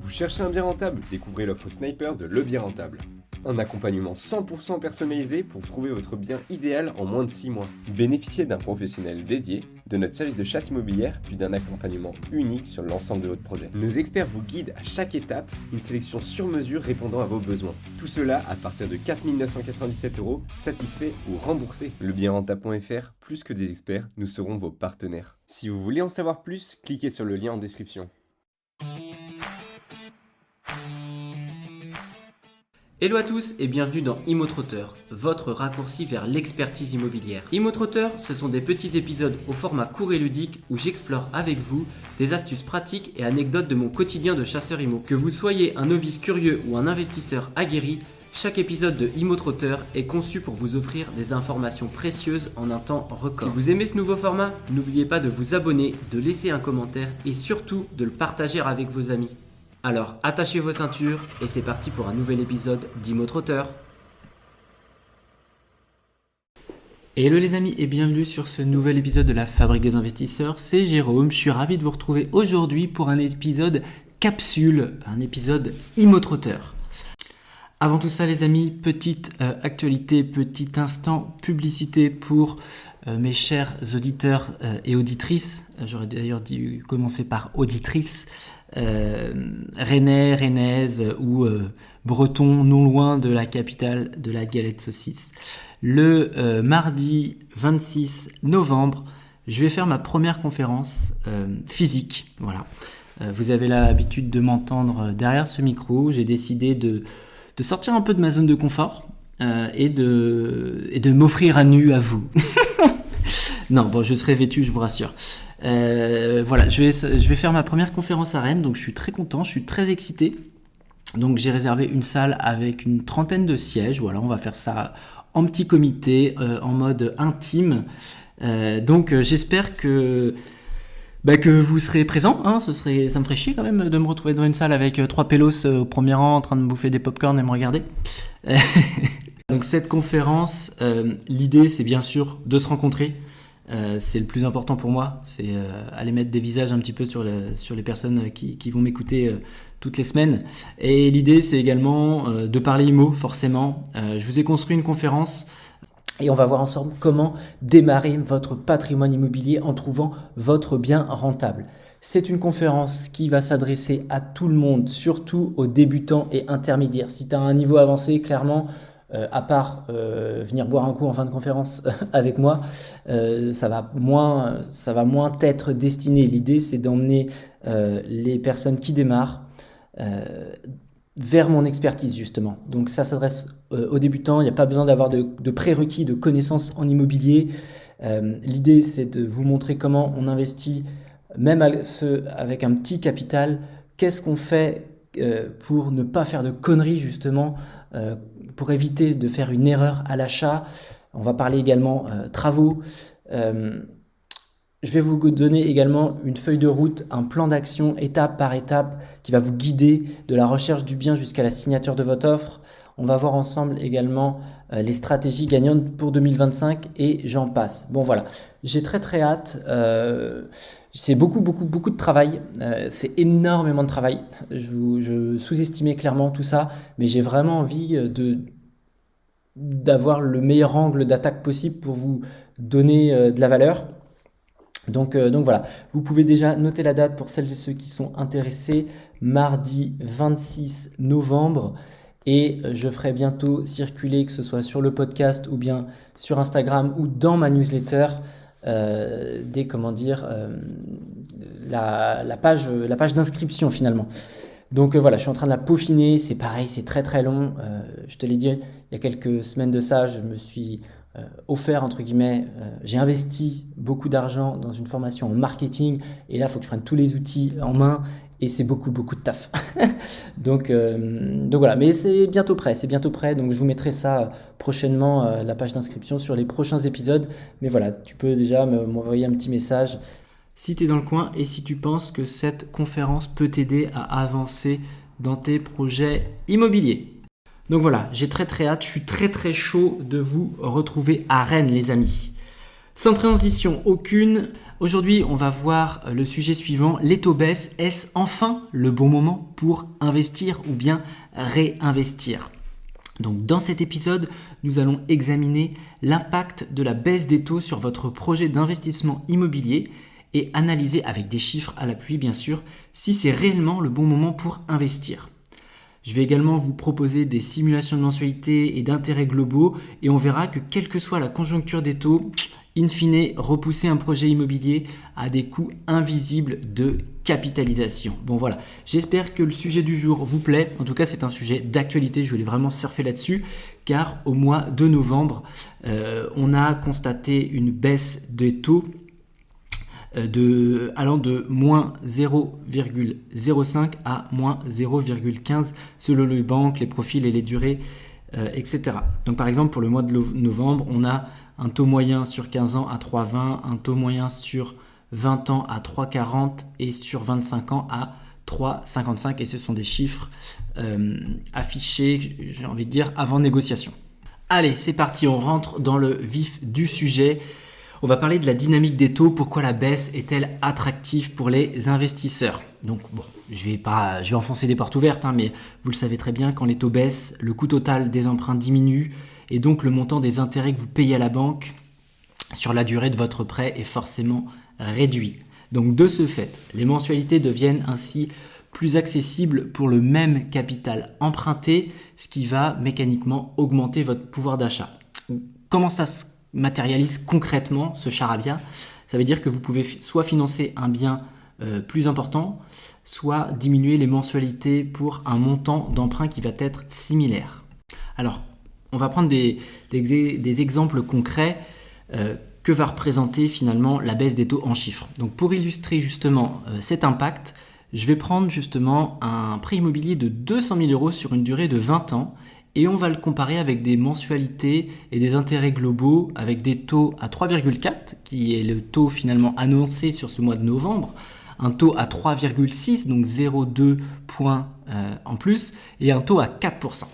Vous cherchez un bien rentable? Découvrez l'offre Sniper de Le Bien Rentable. Un accompagnement 100% personnalisé pour trouver votre bien idéal en moins de 6 mois. Bénéficiez d'un professionnel dédié, de notre service de chasse immobilière, puis d'un accompagnement unique sur l'ensemble de votre projet. Nos experts vous guident à chaque étape, une sélection sur mesure répondant à vos besoins. Tout cela à partir de 4 997 €, satisfait ou remboursé. Lebienrentable.fr, plus que des experts, nous serons vos partenaires. Si vous voulez en savoir plus, cliquez sur le lien en description. Hello à tous et bienvenue dans ImoTrotter, votre raccourci vers l'expertise immobilière. ImoTrotter, ce sont des petits épisodes au format court et ludique où j'explore avec vous des astuces pratiques et anecdotes de mon quotidien de chasseur immo. Que vous soyez un novice curieux ou un investisseur aguerri, chaque épisode de ImoTrotter est conçu pour vous offrir des informations précieuses en un temps record. Si vous aimez ce nouveau format, n'oubliez pas de vous abonner, de laisser un commentaire et surtout de le partager avec vos amis. Alors attachez vos ceintures et c'est parti pour un nouvel épisode d'ImoTrotter. Hello les amis et bienvenue sur ce nouvel épisode de la Fabrique des investisseurs, c'est Jérôme, je suis ravi de vous retrouver aujourd'hui pour un épisode capsule, un épisode ImoTrotter. Avant tout ça les amis, petite actualité, petit instant publicité pour mes chers auditeurs et auditrices, j'aurais d'ailleurs dû commencer par auditrices, Rennais, Rennaises ou Bretons non loin de la capitale de la galette saucisse. Le mardi 26 novembre, je vais faire ma première conférence physique. Voilà. Vous avez l'habitude de m'entendre derrière ce micro. J'ai décidé de sortir un peu de ma zone de confort et de m'offrir à nu à vous. Non, bon, je serai vêtu, je vous rassure. Voilà, je vais faire ma première conférence à Rennes, donc je suis très content, je suis très excité. Donc j'ai réservé une salle avec une trentaine de sièges. Voilà, on va faire ça en petit comité, en mode intime. Donc j'espère que vous serez présents. Hein, ça me ferait chier quand même de me retrouver dans une salle avec 3 pélos au premier rang en train de bouffer des pop-corn et me regarder. Donc cette conférence, l'idée c'est bien sûr de se rencontrer. C'est le plus important pour moi, c'est aller mettre des visages un petit peu sur les personnes qui vont m'écouter toutes les semaines. Et l'idée c'est également de parler IMO forcément. Je vous ai construit une conférence et on va voir ensemble comment démarrer votre patrimoine immobilier en trouvant votre bien rentable. C'est une conférence qui va s'adresser à tout le monde, surtout aux débutants et intermédiaires. Si tu as un niveau avancé, clairement, à part venir boire un coup en fin de conférence avec moi, ça va moins être destiné. L'idée, c'est d'emmener les personnes qui démarrent vers mon expertise, justement. Donc ça s'adresse aux débutants, il n'y a pas besoin d'avoir de prérequis, de connaissances en immobilier. L'idée, c'est de vous montrer comment on investit, même avec un petit capital. Qu'est-ce qu'on fait pour ne pas faire de conneries, justement, pour éviter de faire une erreur à l'achat. On va parler également travaux. Je vais vous donner également une feuille de route, un plan d'action étape par étape qui va vous guider de la recherche du bien jusqu'à la signature de votre offre. On va voir ensemble également les stratégies gagnantes pour 2025 et j'en passe. Bon voilà, j'ai très hâte. C'est beaucoup de travail. C'est énormément de travail. Je sous-estimais clairement tout ça, mais j'ai vraiment envie d'avoir le meilleur angle d'attaque possible pour vous donner de la valeur. Donc voilà, vous pouvez déjà noter la date pour celles et ceux qui sont intéressés, mardi 26 novembre. Et je ferai bientôt circuler, que ce soit sur le podcast ou bien sur Instagram ou dans ma newsletter, la page d'inscription finalement. Donc voilà, je suis en train de la peaufiner, c'est pareil, c'est très long. Je te l'ai dit, il y a quelques semaines de ça, je me suis offert, entre guillemets, j'ai investi beaucoup d'argent dans une formation en marketing et là, il faut que je prenne tous les outils en main. Et c'est beaucoup de taf. donc voilà, mais c'est bientôt prêt. Donc je vous mettrai ça prochainement, la page d'inscription sur les prochains épisodes. Mais voilà, tu peux déjà m'envoyer un petit message si tu es dans le coin et si tu penses que cette conférence peut t'aider à avancer dans tes projets immobiliers. Donc voilà, j'ai très hâte, je suis très chaud de vous retrouver à Rennes les amis. Sans transition aucune, Aujourd'hui, on va voir le sujet suivant. Les taux baissent. Est-ce enfin le bon moment pour investir ou bien réinvestir? Donc dans cet épisode, nous allons examiner l'impact de la baisse des taux sur votre projet d'investissement immobilier et analyser avec des chiffres à l'appui bien sûr si c'est réellement le bon moment pour investir. Je vais également vous proposer des simulations de mensualité et d'intérêts globaux et on verra que quelle que soit la conjoncture des taux, in fine, repousser un projet immobilier à des coûts invisibles de capitalisation. Bon voilà, j'espère que le sujet du jour vous plaît. En tout cas, c'est un sujet d'actualité, je voulais vraiment surfer là-dessus car au mois de novembre, on a constaté une baisse des taux allant de moins 0,05 à moins 0,15 selon les banques, les profils et les durées, etc. Donc par exemple, pour le mois de novembre, on a un taux moyen sur 15 ans à 3,20, un taux moyen sur 20 ans à 3,40 et sur 25 ans à 3,55. Et ce sont des chiffres affichés, j'ai envie de dire, avant négociation. Allez, c'est parti, on rentre dans le vif du sujet. On va parler de la dynamique des taux. Pourquoi la baisse est-elle attractive pour les investisseurs? Donc bon, je vais enfoncer des portes ouvertes, mais vous le savez très bien, quand les taux baissent, le coût total des emprunts diminue et donc le montant des intérêts que vous payez à la banque sur la durée de votre prêt est forcément réduit. Donc de ce fait, les mensualités deviennent ainsi plus accessibles pour le même capital emprunté, ce qui va mécaniquement augmenter votre pouvoir d'achat. Comment ça se matérialise concrètement ce charabia? Ça veut dire que vous pouvez soit financer un bien plus important, soit diminuer les mensualités pour un montant d'emprunt qui va être similaire. Alors, on va prendre des exemples concrets que va représenter finalement la baisse des taux en chiffres. Donc pour illustrer justement cet impact, je vais prendre justement un prêt immobilier de 200 000 € sur une durée de 20 ans et on va le comparer avec des mensualités et des intérêts globaux avec des taux à 3,4 qui est le taux finalement annoncé sur ce mois de novembre, un taux à 3,6 donc 0,2 points en plus et un taux à 4%.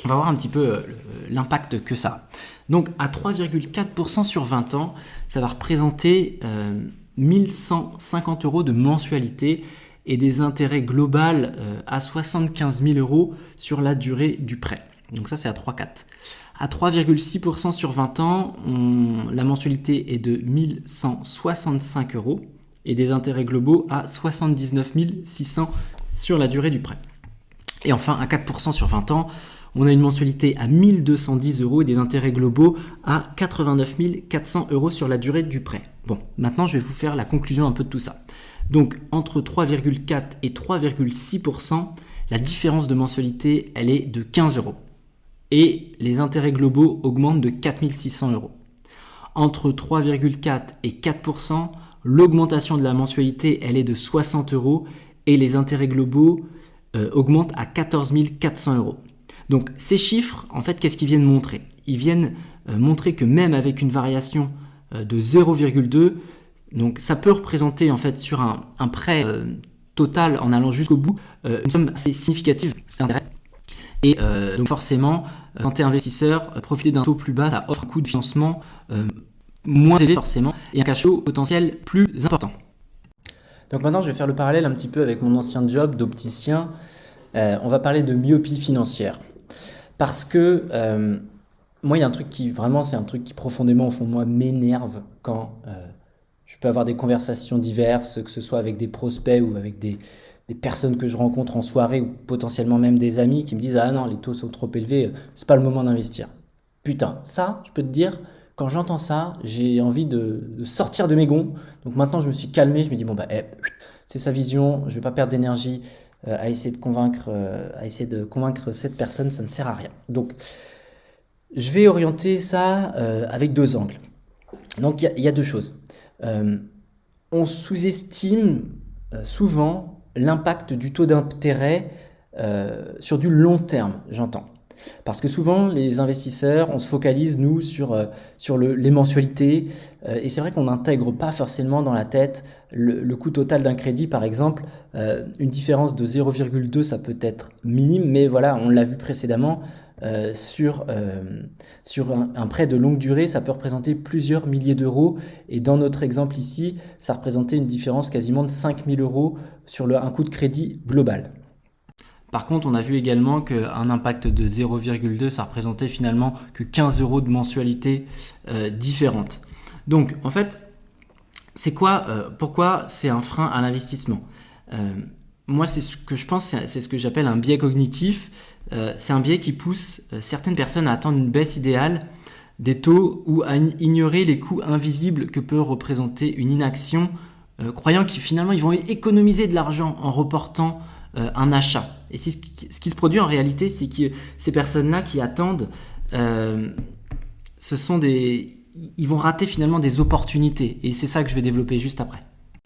On va voir un petit peu l'impact que ça a. Donc à 3,4% sur 20 ans, ça va représenter 1150 € de mensualité et des intérêts globaux à 75 000 € sur la durée du prêt. Donc ça c'est à 3,4. À 3,6% sur 20 ans, la mensualité est de 1165 € et des intérêts globaux à 79 600 sur la durée du prêt. Et enfin à 4% sur 20 ans, on a une mensualité à 1210 € et des intérêts globaux à 89 400 € sur la durée du prêt. Bon, maintenant je vais vous faire la conclusion un peu de tout ça. Donc entre 3,4 et 3,6%, la différence de mensualité, elle est de 15 €. Et les intérêts globaux augmentent de 4 600 €. Entre 3,4 et 4%, l'augmentation de la mensualité, elle est de 60 € et les intérêts globaux augmentent à 14 400 €. Donc ces chiffres, en fait, qu'est-ce qu'ils viennent montrer? Ils viennent montrer que même avec une variation de 0,2, donc ça peut représenter en fait sur un prêt total en allant jusqu'au bout une somme assez significative d'intérêt. Et donc forcément, quand tu es investisseur, profiter d'un taux plus bas, ça offre un coût de financement moins élevé forcément et un cash flow potentiel plus important. Donc maintenant, je vais faire le parallèle un petit peu avec mon ancien job d'opticien. On va parler de myopie financière. Parce que moi, il y a un truc c'est un truc qui profondément au fond de moi m'énerve quand je peux avoir des conversations diverses, que ce soit avec des prospects ou avec des personnes que je rencontre en soirée ou potentiellement même des amis qui me disent « Ah non, les taux sont trop élevés, c'est pas le moment d'investir. » Putain, ça, je peux te dire, quand j'entends ça, j'ai envie de sortir de mes gonds. Donc maintenant, je me suis calmé, je me dis « Bon, c'est sa vision, je vais pas perdre d'énergie. À essayer de convaincre cette personne, ça ne sert à rien. Donc, je vais orienter ça avec deux angles. Donc, il y a deux choses. On sous-estime souvent l'impact du taux d'intérêt sur du long terme, j'entends. Parce que souvent, les investisseurs, on se focalise, nous, sur les mensualités. Et c'est vrai qu'on n'intègre pas forcément dans la tête le coût total d'un crédit, par exemple. Une différence de 0,2, ça peut être minime, mais voilà, on l'a vu précédemment. sur un prêt de longue durée, ça peut représenter plusieurs milliers d'euros. Et dans notre exemple ici, ça représentait une différence quasiment de 5 000 euros sur un coût de crédit global. Par contre, on a vu également qu'un impact de 0,2, ça représentait finalement que 15 euros de mensualité différente. Donc, en fait, c'est quoi, pourquoi c'est un frein à l'investissement ? Moi, c'est ce que je pense, c'est ce que j'appelle un biais cognitif. C'est un biais qui pousse certaines personnes à attendre une baisse idéale des taux ou à ignorer les coûts invisibles que peut représenter une inaction, croyant qu'ils finalement ils vont économiser de l'argent en reportant un achat. Et ce qui se produit en réalité, c'est que ces personnes-là qui attendent, ils vont rater finalement des opportunités. Et c'est ça que je vais développer juste après.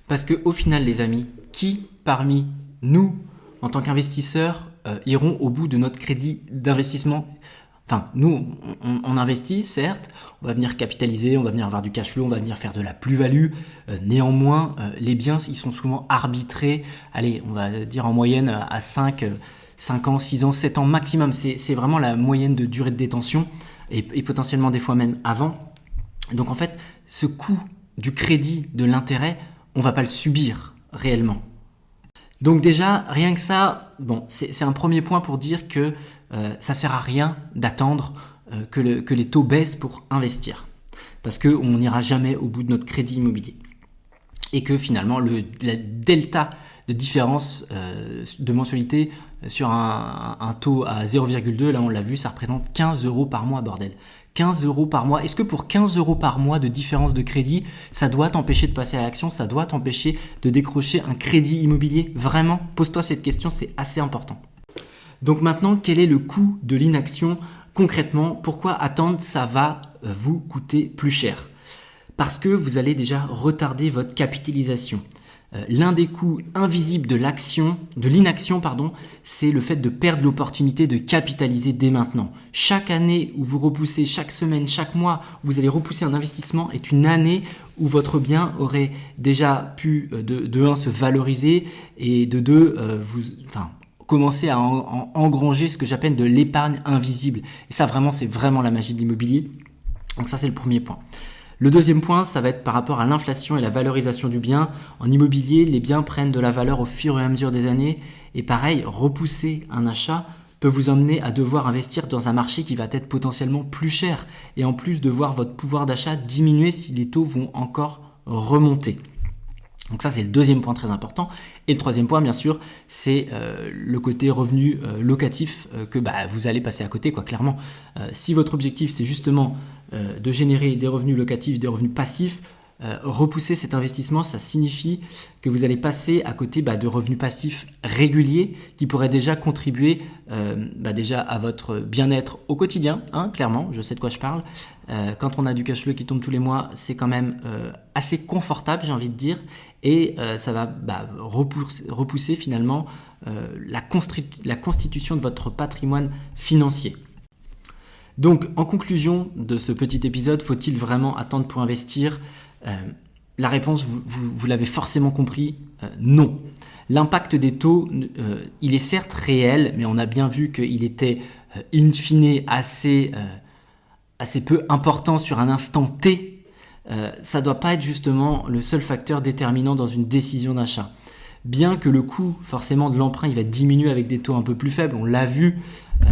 Parce qu'au final, les amis, qui parmi nous, en tant qu'investisseurs, iront au bout de notre crédit d'investissement ? Enfin, nous, on investit, certes, on va venir capitaliser, on va venir avoir du cash flow, on va venir faire de la plus-value. Néanmoins, les biens, ils sont souvent arbitrés. Allez, on va dire en moyenne à 5 ans, 6 ans, 7 ans maximum. C'est vraiment la moyenne de durée de détention et potentiellement des fois même avant. Donc en fait, ce coût du crédit, de l'intérêt, on ne va pas le subir réellement. Donc déjà, rien que ça, bon, c'est un premier point pour dire que ça ne sert à rien d'attendre que les taux baissent pour investir. Parce qu'on n'ira jamais au bout de notre crédit immobilier. Et que finalement, la delta de différence de mensualité sur un taux à 0,2, là on l'a vu, ça représente 15 euros par mois, bordel. 15 euros par mois. Est-ce que pour 15 euros par mois de différence de crédit, ça doit t'empêcher de passer à l'action, ça doit t'empêcher de décrocher un crédit immobilier ? Vraiment, pose-toi cette question, c'est assez important. Donc maintenant, quel est le coût de l'inaction concrètement ? Pourquoi attendre ? Ça va vous coûter plus cher. Parce que vous allez déjà retarder votre capitalisation. L'un des coûts invisibles de l'inaction, c'est le fait de perdre l'opportunité de capitaliser dès maintenant. Chaque année où vous repoussez, chaque semaine, chaque mois, vous allez repousser un investissement est une année où votre bien aurait déjà pu de 1 se valoriser et de 2 commencer à engranger ce que j'appelle de l'épargne invisible. Et ça vraiment, c'est vraiment la magie de l'immobilier. Donc ça, c'est le premier point. Le deuxième point, ça va être par rapport à l'inflation et la valorisation du bien. En immobilier, les biens prennent de la valeur au fur et à mesure des années. Et pareil, repousser un achat peut vous emmener à devoir investir dans un marché qui va être potentiellement plus cher. Et en plus de voir votre pouvoir d'achat diminuer si les taux vont encore remonter. Donc ça, c'est le deuxième point très important. Et le troisième point, bien sûr, c'est le côté revenu locatif que vous allez passer à côté, clairement. Si votre objectif, c'est justement de générer des revenus locatifs, des revenus passifs, repousser cet investissement, ça signifie que vous allez passer à côté de revenus passifs réguliers qui pourraient déjà contribuer déjà à votre bien-être au quotidien, clairement, je sais de quoi je parle. Quand on a du cash flow qui tombe tous les mois, c'est quand même assez confortable, j'ai envie de dire, et ça va repousser finalement la constitution de votre patrimoine financier. Donc, en conclusion de ce petit épisode, faut-il vraiment attendre pour investir ? La réponse, vous l'avez forcément compris, non. L'impact des taux, il est certes réel, mais on a bien vu qu'il était in fine assez peu important sur un instant T. Ça ne doit pas être justement le seul facteur déterminant dans une décision d'achat. Bien que le coût forcément de l'emprunt, il va diminuer avec des taux un peu plus faibles, on l'a vu,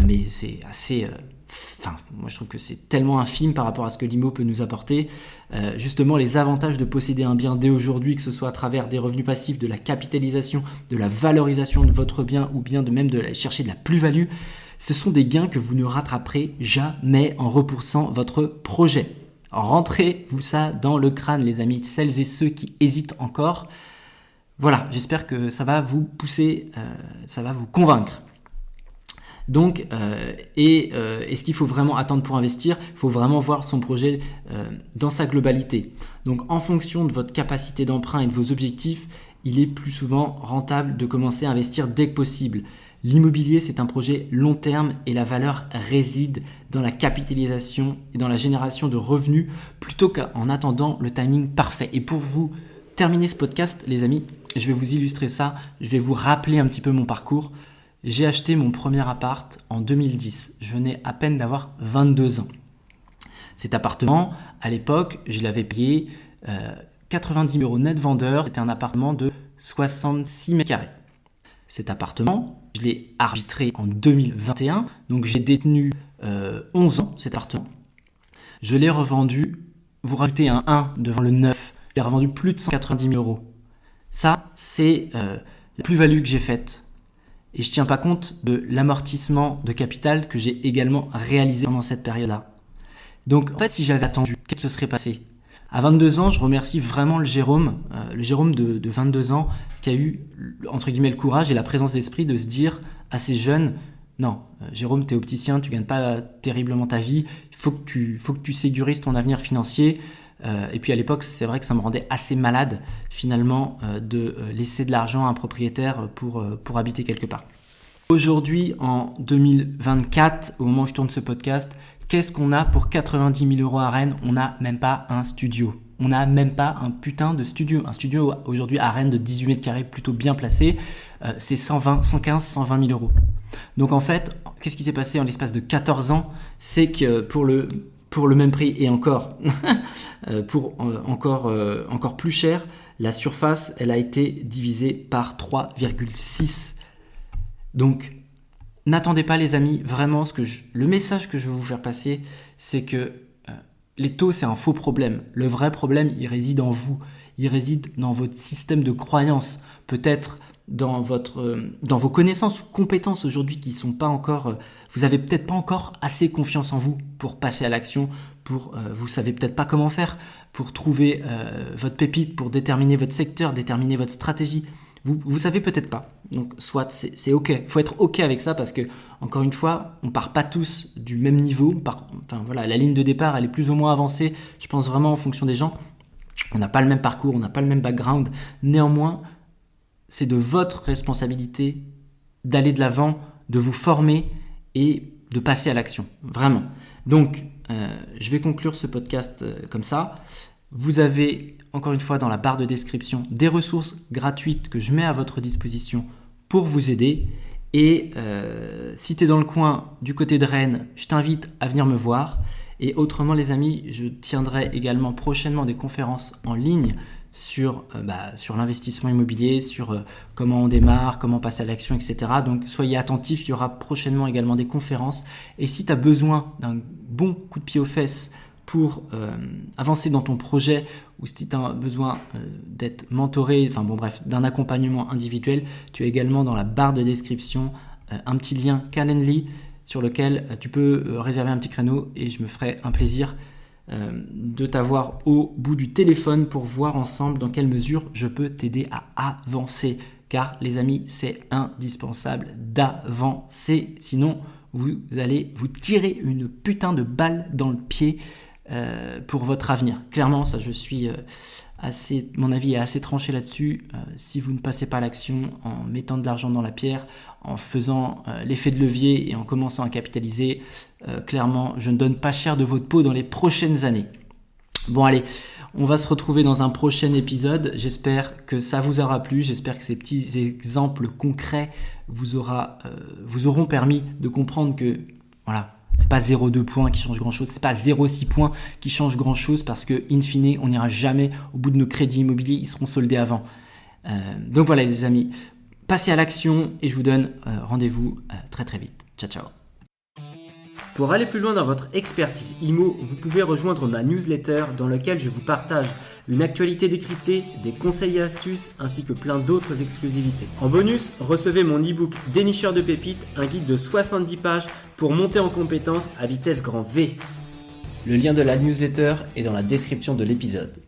mais c'est assez... moi je trouve que c'est tellement infime par rapport à ce que l'IMO peut nous apporter. Justement, les avantages de posséder un bien dès aujourd'hui, que ce soit à travers des revenus passifs, de la capitalisation, de la valorisation de votre bien ou bien de chercher de la plus-value, ce sont des gains que vous ne rattraperez jamais en repoussant votre projet. Rentrez-vous ça dans le crâne, les amis, celles et ceux qui hésitent encore. Voilà, j'espère que ça va vous pousser, ça va vous convaincre. Donc, est-ce qu'il faut vraiment attendre pour investir ? Il faut vraiment voir son projet dans sa globalité. Donc, en fonction de votre capacité d'emprunt et de vos objectifs, il est plus souvent rentable de commencer à investir dès que possible. L'immobilier, c'est un projet long terme et la valeur réside dans la capitalisation et dans la génération de revenus plutôt qu'en attendant le timing parfait. Et pour vous terminer ce podcast, les amis, je vais vous illustrer ça. Je vais vous rappeler un petit peu mon parcours. j'ai acheté mon premier appart en 2010. Je venais à peine d'avoir 22 ans. Cet appartement, à l'époque, je l'avais payé 90 000 € net vendeur. C'était un appartement de 66 mètres carrés. Cet appartement, je l'ai arbitré en 2021. Donc, j'ai détenu 11 ans cet appartement. Je l'ai revendu. Vous rajoutez un 1 devant le 9. Je l'ai revendu plus de 190 000 €. Ça, c'est la plus-value que j'ai faite. Et je ne tiens pas compte de l'amortissement de capital que j'ai également réalisé pendant cette période-là. Donc, en fait, si j'avais attendu, qu'est-ce qui se serait passé ? À 22 ans, je remercie vraiment le Jérôme de 22 ans, qui a eu, entre guillemets, le courage et la présence d'esprit de se dire à ces jeunes, non, Jérôme, tu es opticien, tu ne gagnes pas terriblement ta vie, il faut que tu sécurises ton avenir financier. Et puis à l'époque, c'est vrai que ça me rendait assez malade finalement de laisser de l'argent à un propriétaire pour habiter quelque part. Aujourd'hui, en 2024, au moment où je tourne ce podcast, qu'est-ce qu'on a pour 90 000 € à Rennes ? On n'a même pas un studio. On n'a même pas un putain de studio. Un studio aujourd'hui à Rennes de 18 mètres carrés, plutôt bien placé, c'est 115 120 000 €. Donc en fait, qu'est-ce qui s'est passé en l'espace de 14 ans ? C'est que pour le même prix et encore, encore plus cher, la surface, elle a été divisée par 3,6. Donc, n'attendez pas les amis, vraiment, le message que je veux vous faire passer, c'est que les taux, c'est un faux problème. Le vrai problème, il réside en vous. Il réside dans votre système de croyance. Peut-être dans vos connaissances ou compétences aujourd'hui qui sont pas encore... vous avez peut-être pas encore assez confiance en vous pour passer à l'action, vous savez peut-être pas comment faire pour trouver votre pépite, pour déterminer votre secteur, déterminer votre stratégie. Vous savez peut-être pas. Donc soit c'est ok. Il faut être ok avec ça parce que encore une fois, on part pas tous du même niveau. La ligne de départ, elle est plus ou moins avancée. Je pense vraiment en fonction des gens. On n'a pas le même parcours, on n'a pas le même background. Néanmoins, c'est de votre responsabilité d'aller de l'avant, de vous former et de passer à l'action. Vraiment. Donc, je vais conclure ce podcast comme ça. Vous avez, encore une fois, dans la barre de description, des ressources gratuites que je mets à votre disposition pour vous aider. Et si tu es dans le coin du côté de Rennes, je t'invite à venir me voir. Et autrement, les amis, je tiendrai également prochainement des conférences en ligne sur l'investissement immobilier, sur comment on démarre, comment passer à l'action, etc. Donc, soyez attentifs, il y aura prochainement également des conférences. Et si tu as besoin d'un bon coup de pied aux fesses pour avancer dans ton projet ou si tu as besoin d'être mentoré, d'un accompagnement individuel, tu as également dans la barre de description un petit lien Calendly sur lequel tu peux réserver un petit créneau et je me ferai un plaisir de t'avoir au bout du téléphone pour voir ensemble dans quelle mesure je peux t'aider à avancer. Car les amis, c'est indispensable d'avancer, sinon vous allez vous tirer une putain de balle dans le pied pour votre avenir. Clairement, ça, mon avis est assez tranché là-dessus. Si vous ne passez pas à l'action en mettant de l'argent dans la pierre, en faisant l'effet de levier et en commençant à capitaliser, clairement, je ne donne pas cher de votre peau dans les prochaines années. Bon, allez, on va se retrouver dans un prochain épisode. J'espère que ça vous aura plu. J'espère que ces petits exemples concrets vous auront permis de comprendre que, voilà, c'est pas 0,2 points qui change grand-chose, c'est pas 0,6 points qui change grand-chose parce que, in fine, on n'ira jamais au bout de nos crédits immobiliers, ils seront soldés avant. Donc voilà les amis, passez à l'action et je vous donne rendez-vous très très vite. Ciao ciao. Pour aller plus loin dans votre expertise IMO, vous pouvez rejoindre ma newsletter dans laquelle je vous partage une actualité décryptée, des conseils et astuces ainsi que plein d'autres exclusivités. En bonus, recevez mon e-book Dénicheur de pépites, un guide de 70 pages pour monter en compétences à vitesse grand V. Le lien de la newsletter est dans la description de l'épisode.